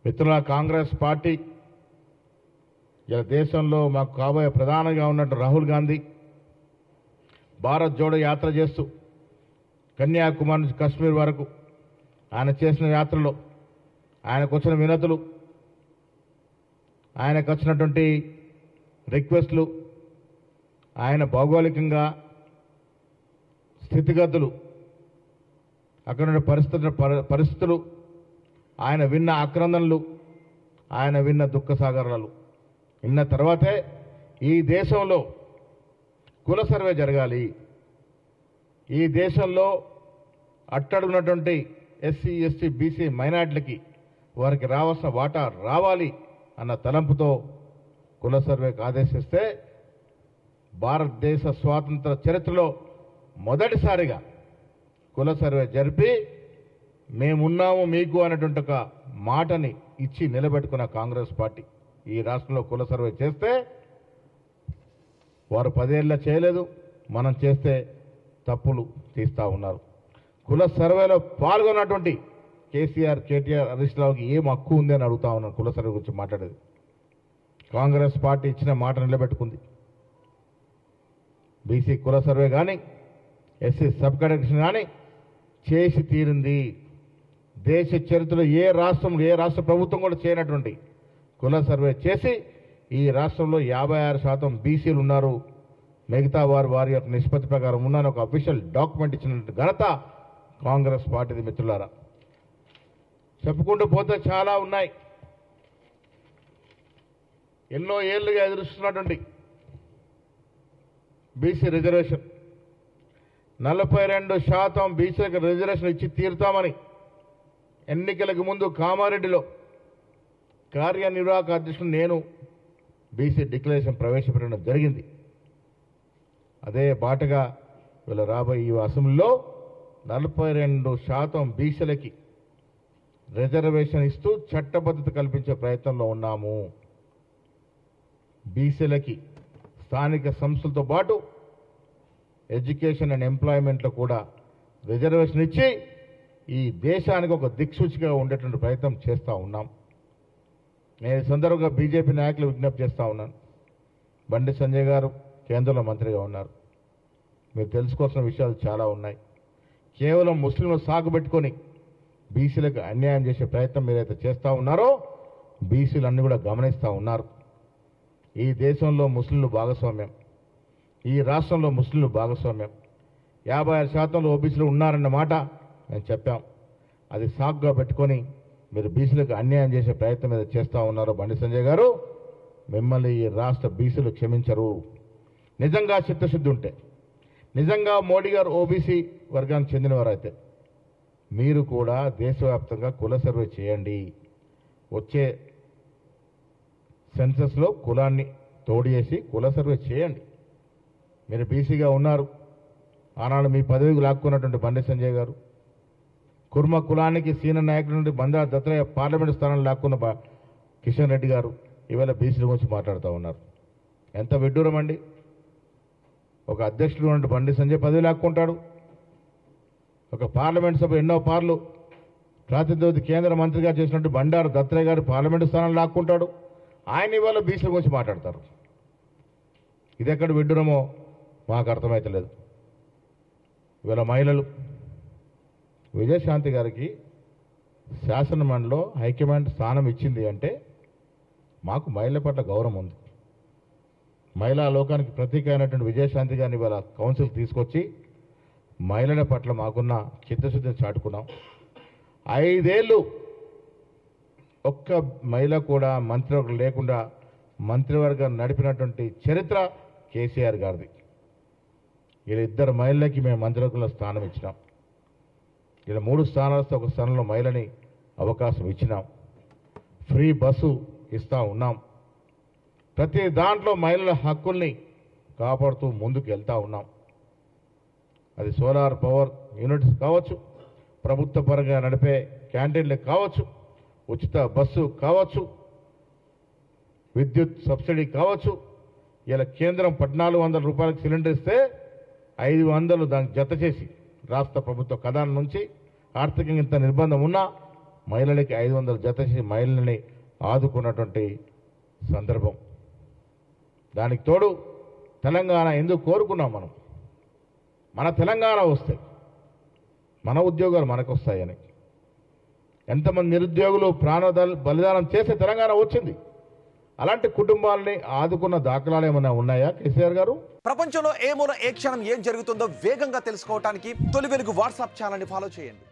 మిత్రుల కాంగ్రెస్ పార్టీ ఇలా దేశంలో మాకు కాబోయే ప్రధానంగా ఉన్నట్టు రాహుల్ గాంధీ భారత్ జోడో యాత్ర చేస్తూ కన్యాకుమారి నుంచి కాశ్మీర్ వరకు ఆయన చేసిన యాత్రలో ఆయనకు వచ్చిన వినతులు, ఆయనకు వచ్చినటువంటి రిక్వెస్ట్లు, ఆయన భౌగోళికంగా స్థితిగతులు, అక్కడ ఉన్న పరిస్థితులు, ఆయన విన్న ఆక్రందనలు, ఆయన విన్న దుఃఖ సాగరాలు విన్న తర్వాతే ఈ దేశంలో కుల సర్వే జరగాలి, ఈ దేశంలో అట్టడుగున్నటువంటి ఎస్సీ ఎస్టీ బీసీ మైనార్టీలకి వారికి రావాల్సిన వాటా రావాలి అన్న తలంపుతో కుల సర్వేకి ఆదేశిస్తే భారతదేశ స్వాతంత్ర చరిత్రలో మొదటిసారిగా కుల సర్వే జరిపి మేమున్నాము మీకు అనేటువంటి ఒక మాటని ఇచ్చి నిలబెట్టుకున్న కాంగ్రెస్ పార్టీ ఈ రాష్ట్రంలో కుల సర్వే చేస్తే వారు 10 ఏళ్ళ చేయలేదు, మనం చేస్తే తప్పులు తీస్తూ ఉన్నారు. కుల సర్వేలో పాల్గొన్నటువంటి కేసీఆర్, కేటీఆర్, హరీష్ రావుకి ఏం హక్కు ఉంది అని అడుగుతా ఉన్నాను. కుల సర్వే గురించి మాట్లాడేది కాంగ్రెస్ పార్టీ ఇచ్చిన మాట నిలబెట్టుకుంది. బీసీ కుల సర్వే కానీ ఎస్సీ సబ్ కలెక్షన్ కానీ చేసి తీరింది. దేశ చరిత్రలో ఏ రాష్ట్ర ప్రభుత్వం కూడా చేయనటువంటి కుల సర్వే చేసి ఈ రాష్ట్రంలో 56% బీసీలు ఉన్నారు, మిగతా వారి యొక్క నిష్పత్తి ప్రకారం ఉన్నాను ఒక అఫీషియల్ డాక్యుమెంట్ ఇచ్చినటువంటి ఘనత కాంగ్రెస్ పార్టీది. మిత్రులారా, చెప్పుకుంటూ పోతే చాలా ఉన్నాయి. ఎన్నో ఏళ్లుగా ఎదురుస్తున్నటువంటి బీసీ రిజర్వేషన్ 42% బీసీలకు రిజర్వేషన్ ఇచ్చి తీరుతామని ఎన్నికలకు ముందు కామారెడ్డిలో కార్యనిర్వాహక అధ్యక్షుడు నేను బీసీ డిక్లరేషన్ ప్రవేశపెట్టడం జరిగింది. అదే బాటగా వీళ్ళు రాబోయే ఈ అసెంబ్లీలో 42% బీసీలకి రిజర్వేషన్ ఇస్తూ చట్టబద్ధత కల్పించే ప్రయత్నంలో ఉన్నాము. బీసీలకి స్థానిక సంస్థలతో పాటు ఎడ్యుకేషన్ అండ్ ఎంప్లాయ్మెంట్లో కూడా రిజర్వేషన్ ఇచ్చి ఈ దేశానికి ఒక దిక్సూచిగా ఉండేటువంటి ప్రయత్నం చేస్తూ ఉన్నాం. నేను ఈ సందర్భంగా బీజేపీ నాయకులు విజ్ఞప్తి చేస్తూ ఉన్నాను. బండి సంజయ్ గారు కేంద్రంలో మంత్రిగా ఉన్నారు, మీరు తెలుసుకోవాల్సిన విషయాలు చాలా ఉన్నాయి. కేవలం ముస్లింలు సాగుపెట్టుకొని బీసీలకు అన్యాయం చేసే ప్రయత్నం మీరైతే చేస్తూ ఉన్నారో బీసీలు అన్ని కూడా గమనిస్తూ ఉన్నారు. ఈ దేశంలో ముస్లింలు భాగస్వామ్యం, ఈ రాష్ట్రంలో ముస్లింలు భాగస్వామ్యం 56% ఓబీసీలు ఉన్నారన్న మాట మేము చెప్పాం. అది సాగుగా పెట్టుకొని మీరు బీసీలకు అన్యాయం చేసే ప్రయత్నం మీద చేస్తూ ఉన్నారు. బండి సంజయ్ గారు, మిమ్మల్ని ఈ రాష్ట్ర బీసీలు క్షమించరు. నిజంగా చిత్తశుద్ధి ఉంటే, నిజంగా మోడీ గారు ఓబీసీ వర్గానికి చెందినవారైతే మీరు కూడా దేశవ్యాప్తంగా కుల సర్వే చేయండి. వచ్చే సెన్సస్లో కులాన్ని తోడు చేసి కుల సర్వే చేయండి. మీరు బీసీగా ఉన్నారు, ఆనాడు మీ పదవికి లాక్కున్నటువంటి బండి సంజయ్ గారు, కుర్మ కులానికి సీనియర్ నాయకుడి నుండి బందా దత్తరయ్య పార్లమెంటు స్థానాన్ని లాక్కున్న కిషన్ రెడ్డి గారు ఇవాళ బీసీల గురించి మాట్లాడుతూ ఉన్నారు. ఎంత విడ్డూరం అండి! ఒక అధ్యక్షుడు ఉన్నట్టు బండి సంజయ్ పదవి లాక్కుంటాడు, ఒక పార్లమెంట్ సభ ఎన్నో పార్లు ప్రాతినిధ్య కేంద్ర మంత్రిగా చేసినట్టు బండారు దత్తరయ్య గారు పార్లమెంటు స్థానాన్ని లాక్కుంటాడు. ఆయన ఇవాళ బీసీల గురించి మాట్లాడతారు. ఇది ఎక్కడ విడ్డూరమో మాకు అర్థమైతలేదు. ఇవాళ మహిళలు విజయశాంతి గారికి శాసనమండలిలో హైకమాండ్ స్థానం ఇచ్చింది అంటే మాకు మహిళల పట్ల గౌరవం ఉంది. మహిళా లోకానికి ప్రతీక అయినటువంటి విజయశాంతి గారిని ఇవాళ కౌన్సిల్ తీసుకొచ్చి మహిళల పట్ల మాకున్న చిత్తశుద్ధిని చాటుకున్నాం. 5 ఏళ్ళు ఒక్క మహిళ కూడా మంత్రివర్గం లేకుండా మంత్రివర్గం నడిపినటువంటి చరిత్ర కేసీఆర్ గారిది. వీళ్ళిద్దరు మహిళలకి మేము మంత్రివర్గంలో స్థానం ఇచ్చినాం. ఇలా 3 స్థానాలతో ఒక స్థానంలో మహిళని అవకాశం ఇచ్చినాం. ఫ్రీ బస్సు ఇస్తూ ఉన్నాం. ప్రతి దాంట్లో మహిళల హక్కుల్ని కాపాడుతూ ముందుకు వెళ్తూ ఉన్నాం. అది సోలార్ పవర్ యూనిట్స్ కావచ్చు, ప్రభుత్వ పరంగా నడిపే క్యాంటీన్లు కావచ్చు, ఉచిత బస్సు కావచ్చు, విద్యుత్ సబ్సిడీ కావచ్చు. ఇలా కేంద్రం 1400 రూపాయలకు సిలిండర్ ఇస్తే 500 దానికి జత చేసి రాష్ట్ర ప్రభుత్వ ఖజానా నుంచి ఆర్థికంగా ఇంత నిర్బంధం ఉన్నా మహిళలకి 500 జత చేసి మహిళల్ని ఆదుకున్నటువంటి సందర్భం. దానికి తోడు తెలంగాణ ఎందుకు కోరుకున్నాం మనం, మన తెలంగాణ వస్తే మన ఉద్యోగాలు మనకు వస్తాయని. ఎంతమంది నిరుద్యోగులు బలిదానం చేసే తెలంగాణ వచ్చింది. అలాంటి కుటుంబాలని ఆదుకున్న దాఖలాలు ఏమైనా ఉన్నాయా కేసీఆర్ గారు? ప్రపంచంలో ఏ మూల ఏ క్షణం ఏం జరుగుతుందో వేగంగా తెలుసుకోవడానికి తొలి వెలుగు వాట్సాప్ ఛానల్ని ఫాలో చేయండి.